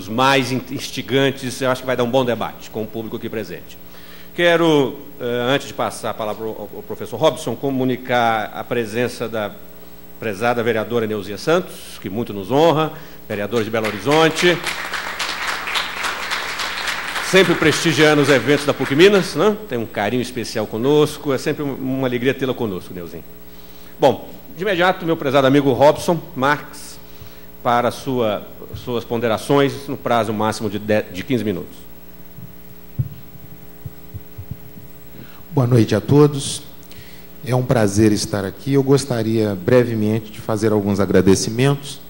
dos mais instigantes. Eu acho que vai dar um bom debate com o público aqui presente. Quero, antes de passar a palavra ao professor Robson, comunicar a presença da prezada vereadora Neuzia Santos, que muito nos honra, vereadora de Belo Horizonte, sempre prestigiando os eventos da PUC Minas, né? Tem um carinho especial conosco, é sempre uma alegria tê-la conosco, Neuzinha. Bom, de imediato, meu prezado amigo Robson Marques, para suas ponderações, no prazo máximo de 15 minutos. Boa noite a todos. É um prazer estar aqui. Eu gostaria brevemente de fazer alguns agradecimentos.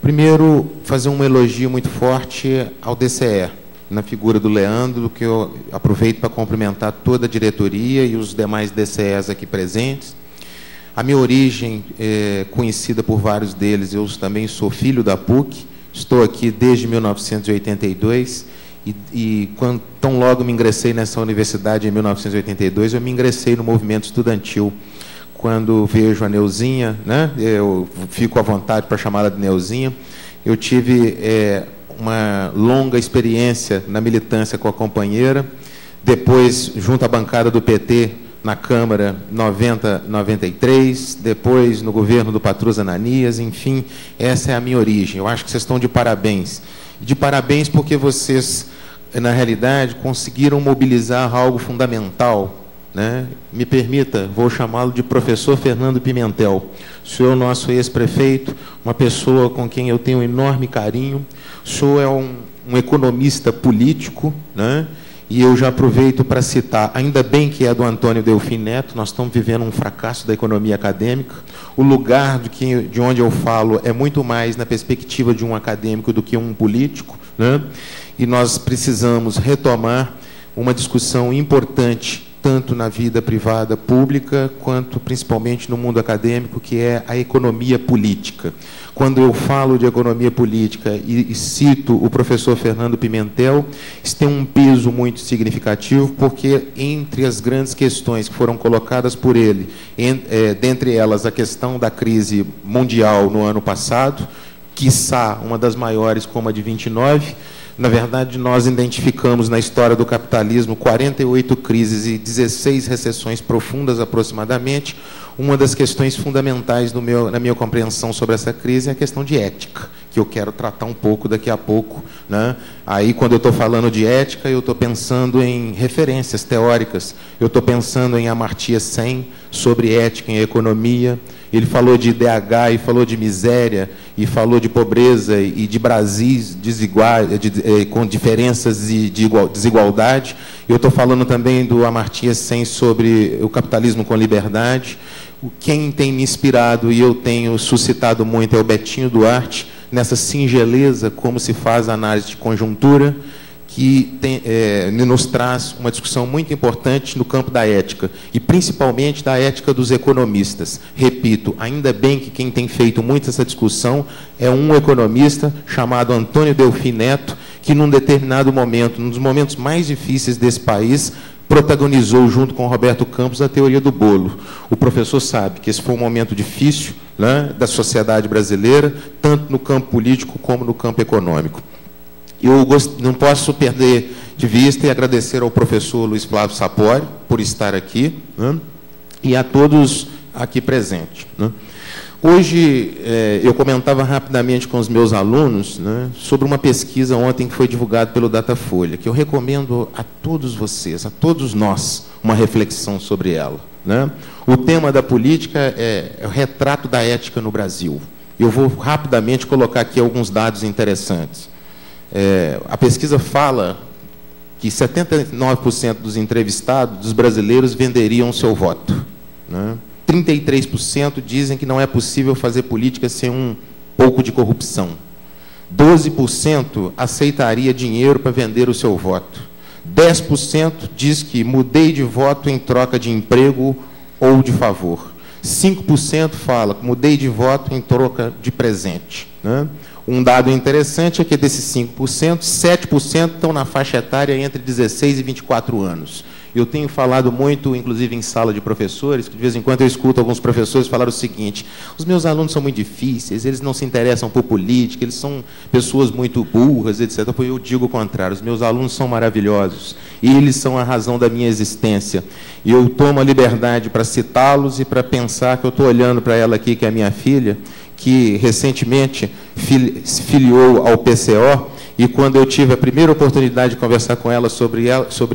Primeiro, fazer um elogio muito forte ao DCE, na figura do Leandro, que eu aproveito para cumprimentar toda a diretoria e os demais DCEs aqui presentes. A minha origem é conhecida por vários deles, eu também sou filho da PUC, estou aqui desde 1982, e quando tão logo me ingressei nessa universidade em 1982, eu me ingressei no movimento estudantil. Quando vejo a Neuzinha, né, eu fico à vontade para chamá-la de Neuzinha, eu tive uma longa experiência na militância com a companheira, depois junto à bancada do PT na Câmara 90-93, depois no governo do Patrus Ananias, enfim, essa é a minha origem. Eu acho que vocês estão de parabéns. De parabéns porque vocês, na realidade, conseguiram mobilizar algo fundamental, né? Me permita, vou chamá-lo de professor Fernando Pimentel. O senhor é o nosso ex-prefeito, uma pessoa com quem eu tenho um enorme carinho. O senhor é um economista político, né? E eu já aproveito para citar, ainda bem que é do Antônio Delfim Neto, nós estamos vivendo um fracasso da economia acadêmica. O lugar de onde eu falo é muito mais na perspectiva de um acadêmico do que um político, né? E nós precisamos retomar uma discussão importante, tanto na vida privada pública, quanto principalmente no mundo acadêmico, que é a economia política. Quando eu falo de economia política e cito o professor Fernando Pimentel, isso tem um peso muito significativo, porque entre as grandes questões que foram colocadas por ele, dentre elas a questão da crise mundial no ano passado, quiçá uma das maiores como a de 29, na verdade, nós identificamos na história do capitalismo 48 crises e 16 recessões profundas aproximadamente. Uma das questões fundamentais na minha compreensão sobre essa crise é a questão de ética, que eu quero tratar um pouco daqui a pouco, né? Aí, quando eu estou falando de ética, eu estou pensando em referências teóricas, eu estou pensando em Amartya Sen, sobre ética em economia. Ele falou de IDH e falou de miséria, e falou de pobreza e de Brasis com diferenças e de desigualdade. Eu estou falando também do Amartya Sen sobre o capitalismo com liberdade. Quem tem me inspirado e eu tenho suscitado muito é o Betinho Duarte, nessa singeleza como se faz a análise de conjuntura, que nos traz uma discussão muito importante no campo da ética, e principalmente da ética dos economistas. Repito, ainda bem que quem tem feito muito essa discussão é um economista chamado Antônio Delfim Neto, que num determinado momento, num dos momentos mais difíceis desse país, protagonizou, junto com Roberto Campos, a teoria do bolo. O professor sabe que esse foi um momento difícil, né, da sociedade brasileira, tanto no campo político como no campo econômico. Eu não posso perder de vista e agradecer ao professor Luiz Flávio Sapori por estar aqui, né, e a todos aqui presentes, né. Hoje, eu comentava rapidamente com os meus alunos, né, sobre uma pesquisa ontem que foi divulgada pelo Datafolha, que eu recomendo a todos vocês, a todos nós, uma reflexão sobre ela, né. O tema da política é o retrato da ética no Brasil. Eu vou rapidamente colocar aqui alguns dados interessantes. A pesquisa fala que 79% dos entrevistados, dos brasileiros, venderiam o seu voto, né? 33% dizem que não é possível fazer política sem um pouco de corrupção. 12% aceitaria dinheiro para vender o seu voto. 10% diz que mudei de voto em troca de emprego ou de favor. 5% fala que mudei de voto em troca de presente, né? Um dado interessante é que desses 5%, 7% estão na faixa etária entre 16 e 24 anos. Eu tenho falado muito, inclusive em sala de professores, que de vez em quando eu escuto alguns professores falar o seguinte: os meus alunos são muito difíceis, eles não se interessam por política, eles são pessoas muito burras, etc. Eu digo o contrário, os meus alunos são maravilhosos, e eles são a razão da minha existência. E eu tomo a liberdade para citá-los e para pensar que eu estou olhando para ela aqui, que é a minha filha, que recentemente se filiou ao PCO, e quando eu tive a primeira oportunidade de conversar com ela sobre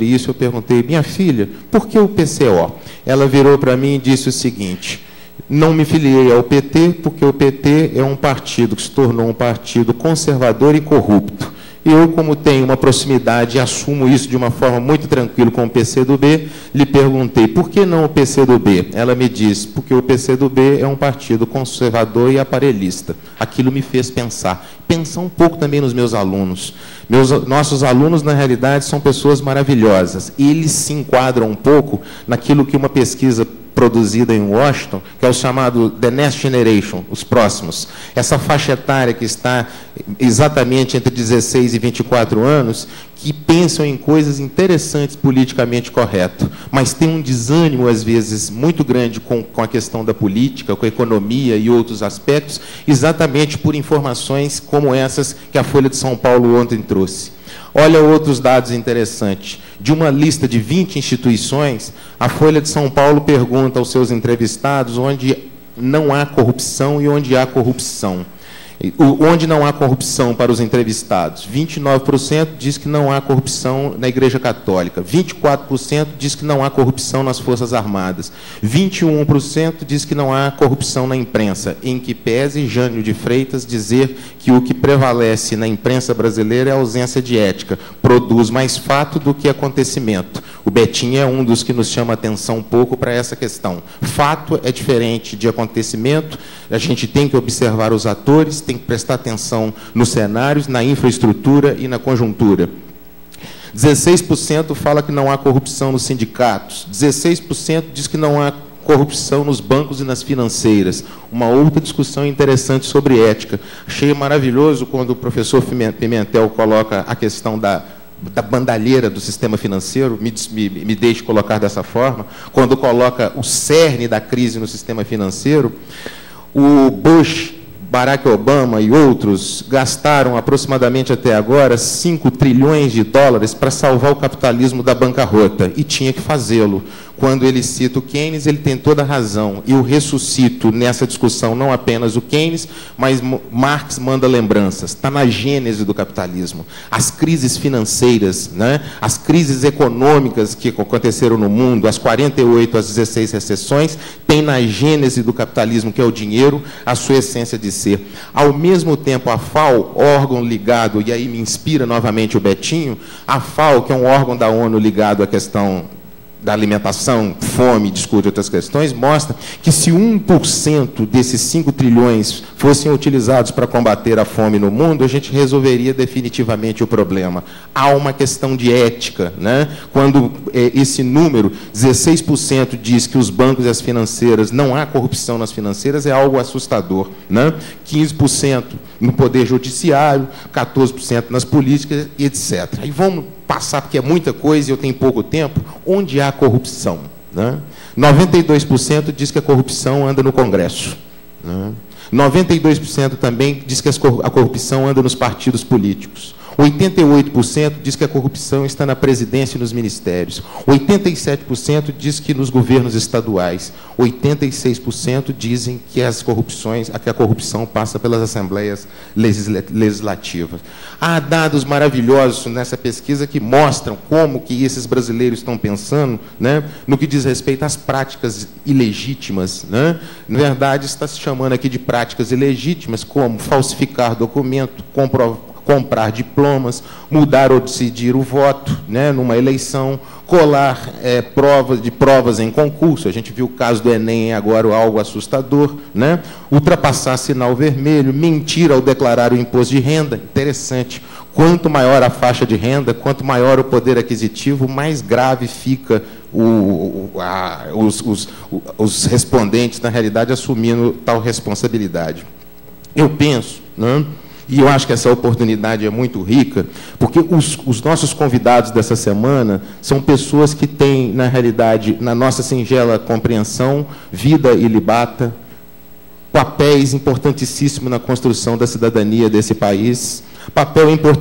isso, eu perguntei: minha filha, por que o PCO? Ela virou para mim e disse o seguinte: não me filiei ao PT porque o PT é um partido que se tornou um partido conservador e corrupto. Eu, como tenho uma proximidade e assumo isso de uma forma muito tranquila com o PCdoB, lhe perguntei: por que não o PCdoB? Ela me disse: porque o PCdoB é um partido conservador e aparelhista. Aquilo me fez pensar um pouco também nos meus alunos. Nossos alunos, na realidade, são pessoas maravilhosas. Eles se enquadram um pouco naquilo que uma pesquisa produzida em Washington, que é o chamado The Next Generation, os próximos. Essa faixa etária que está exatamente entre 16 e 24 anos, que pensam em coisas interessantes politicamente correto, mas tem um desânimo, às vezes, muito grande com a questão da política, com a economia e outros aspectos, exatamente por informações como essas que a Folha de São Paulo ontem trouxe. Olha outros dados interessantes. De uma lista de 20 instituições, a Folha de São Paulo pergunta aos seus entrevistados onde não há corrupção e onde há corrupção. Onde não há corrupção para os entrevistados? 29% diz que não há corrupção na Igreja Católica, 24% diz que não há corrupção nas Forças Armadas, 21% diz que não há corrupção na imprensa, em que pese Jânio de Freitas dizer que o que prevalece na imprensa brasileira é a ausência de ética, produz mais fato do que acontecimento. O Betinho é um dos que nos chama a atenção um pouco para essa questão. Fato é diferente de acontecimento, a gente tem que observar os atores, tem que prestar atenção nos cenários, na infraestrutura e na conjuntura. 16% fala que não há corrupção nos sindicatos, 16% diz que não há corrupção nos bancos e nas financeiras. Uma outra discussão interessante sobre ética. Achei maravilhoso quando o professor Pimentel coloca a questão da bandalheira do sistema financeiro, me deixe colocar dessa forma, quando coloca o cerne da crise no sistema financeiro. O Bush, Barack Obama e outros gastaram aproximadamente até agora 5 trilhões de dólares para salvar o capitalismo da bancarrota, e tinha que fazê-lo. Quando ele cita o Keynes, ele tem toda a razão. E eu ressuscito nessa discussão não apenas o Keynes, mas Marx manda lembranças. Está na gênese do capitalismo. As crises financeiras, né? As crises econômicas que aconteceram no mundo, as 48, as 16 recessões, tem na gênese do capitalismo, que é o dinheiro, a sua essência de ser. Ao mesmo tempo, a FAO, órgão ligado, e aí me inspira novamente o Betinho, a FAO, que é um órgão da ONU ligado à questão da alimentação, fome, discute outras questões, mostra que se 1% desses 5 trilhões fossem utilizados para combater a fome no mundo, a gente resolveria definitivamente o problema. Há uma questão de ética, né? Quando esse número, 16%, diz que os bancos e as financeiras, não há corrupção nas financeiras, é algo assustador, né? 15% no poder judiciário, 14% nas políticas, etc. E vamos passar, porque é muita coisa e eu tenho pouco tempo, onde há corrupção, né? 92% diz que a corrupção anda no Congresso, né? 92% também diz que a corrupção anda nos partidos políticos. 88% diz que a corrupção está na presidência e nos ministérios. 87% diz que nos governos estaduais. 86% dizem que a corrupção passa pelas assembleias legislativas. Há dados maravilhosos nessa pesquisa que mostram como que esses brasileiros estão pensando, né, no que diz respeito às práticas ilegítimas, né? Na verdade, está se chamando aqui de práticas ilegítimas, como falsificar documento, comprar diplomas, mudar ou decidir o voto, né, numa eleição, colar provas em concurso. A gente viu o caso do Enem agora, algo assustador, né? Ultrapassar sinal vermelho, mentir ao declarar o imposto de renda. Interessante. Quanto maior a faixa de renda, quanto maior o poder aquisitivo, mais grave fica os respondentes, na realidade, assumindo tal responsabilidade. Eu penso, né, E eu acho que essa oportunidade é muito rica, porque os nossos convidados dessa semana são pessoas que têm, na realidade, na nossa singela compreensão, vida ilibata, papéis importantíssimos na construção da cidadania desse país, papel importante